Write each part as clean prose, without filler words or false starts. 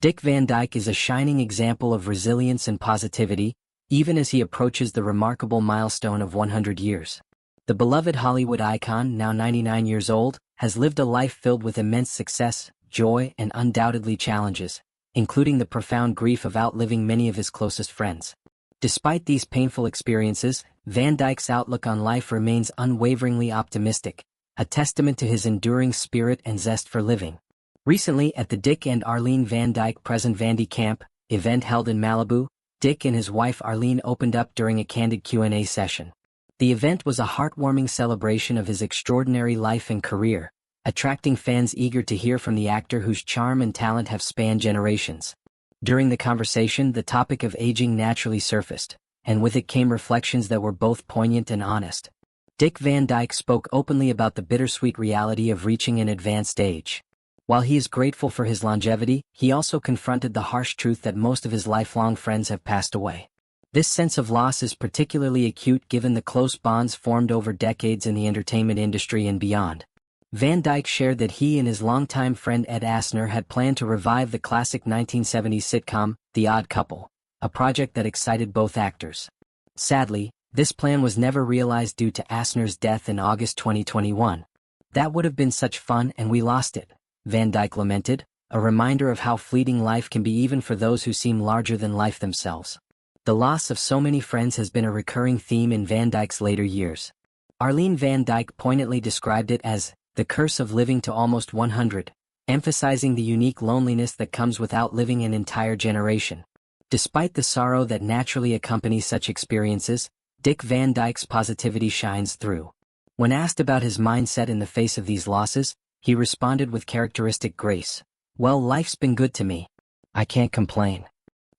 Dick Van Dyke is a shining example of resilience and positivity, even as he approaches the remarkable milestone of 100 years. The beloved Hollywood icon, now 99 years old, has lived a life filled with immense success, joy, and undoubtedly challenges, including the profound grief of outliving many of his closest friends. Despite these painful experiences, Van Dyke's outlook on life remains unwaveringly optimistic, a testament to his enduring spirit and zest for living. Recently, at the Dick and Arlene Van Dyke Present Vandy Camp event held in Malibu, Dick and his wife Arlene opened up during a candid Q&A session. The event was a heartwarming celebration of his extraordinary life and career, attracting fans eager to hear from the actor whose charm and talent have spanned generations. During the conversation, the topic of aging naturally surfaced, and with it came reflections that were both poignant and honest. Dick Van Dyke spoke openly about the bittersweet reality of reaching an advanced age. While he is grateful for his longevity, he also confronted the harsh truth that most of his lifelong friends have passed away. This sense of loss is particularly acute given the close bonds formed over decades in the entertainment industry and beyond. Van Dyke shared that he and his longtime friend Ed Asner had planned to revive the classic 1970s sitcom, The Odd Couple, a project that excited both actors. Sadly, this plan was never realized due to Asner's death in August 2021. "That would have been such fun and we lost it," Van Dyke lamented, a reminder of how fleeting life can be even for those who seem larger than life themselves. The loss of so many friends has been a recurring theme in Van Dyke's later years. Arlene Van Dyke poignantly described it as the curse of living to almost 100, emphasizing the unique loneliness that comes with outliving an entire generation. Despite the sorrow that naturally accompanies such experiences, Dick Van Dyke's positivity shines through. When asked about his mindset in the face of these losses, he responded with characteristic grace, "Well, life's been good to me. I can't complain."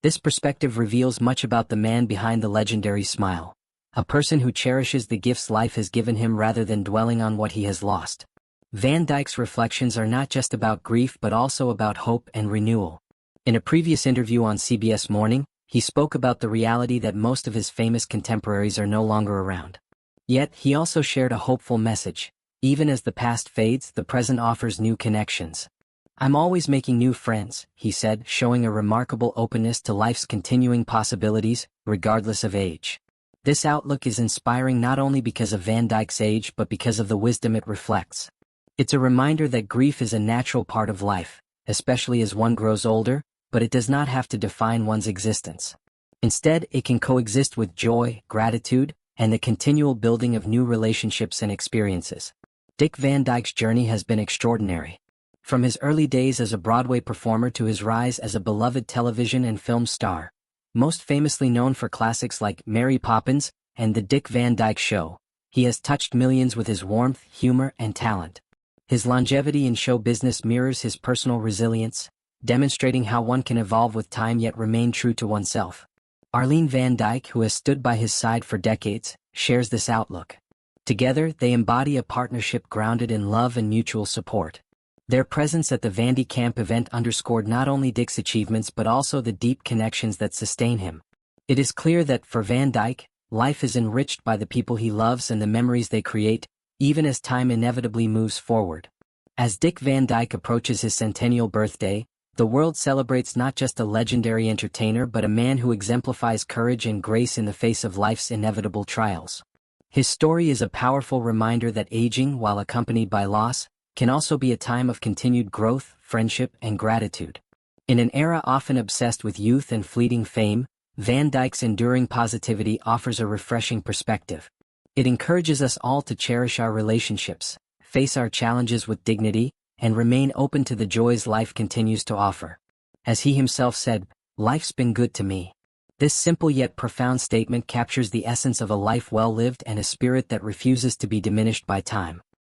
This perspective reveals much about the man behind the legendary smile, a person who cherishes the gifts life has given him rather than dwelling on what he has lost. Van Dyke's reflections are not just about grief but also about hope and renewal. In a previous interview on CBS Morning, he spoke about the reality that most of his famous contemporaries are no longer around. Yet, he also shared a hopeful message. Even as the past fades, the present offers new connections. "I'm always making new friends," he said, showing a remarkable openness to life's continuing possibilities, regardless of age. This outlook is inspiring not only because of Van Dyke's age but because of the wisdom it reflects. It's a reminder that grief is a natural part of life, especially as one grows older, but it does not have to define one's existence. Instead, it can coexist with joy, gratitude, and the continual building of new relationships and experiences. Dick Van Dyke's journey has been extraordinary. From his early days as a Broadway performer to his rise as a beloved television and film star, most famously known for classics like Mary Poppins and The Dick Van Dyke Show, he has touched millions with his warmth, humor, and talent. His longevity in show business mirrors his personal resilience, demonstrating how one can evolve with time yet remain true to oneself. Arlene Van Dyke, who has stood by his side for decades, shares this outlook. Together, they embody a partnership grounded in love and mutual support. Their presence at the Vandy Camp event underscored not only Dick's achievements but also the deep connections that sustain him. It is clear that, for Van Dyke, life is enriched by the people he loves and the memories they create, even as time inevitably moves forward. As Dick Van Dyke approaches his centennial birthday, the world celebrates not just a legendary entertainer but a man who exemplifies courage and grace in the face of life's inevitable trials. His story is a powerful reminder that aging, while accompanied by loss, can also be a time of continued growth, friendship, and gratitude. In an era often obsessed with youth and fleeting fame, Van Dyke's enduring positivity offers a refreshing perspective. It encourages us all to cherish our relationships, face our challenges with dignity, and remain open to the joys life continues to offer. As he himself said, "Life's been good to me." This simple yet profound statement captures the essence of a life well lived and a spirit that refuses to be diminished by time.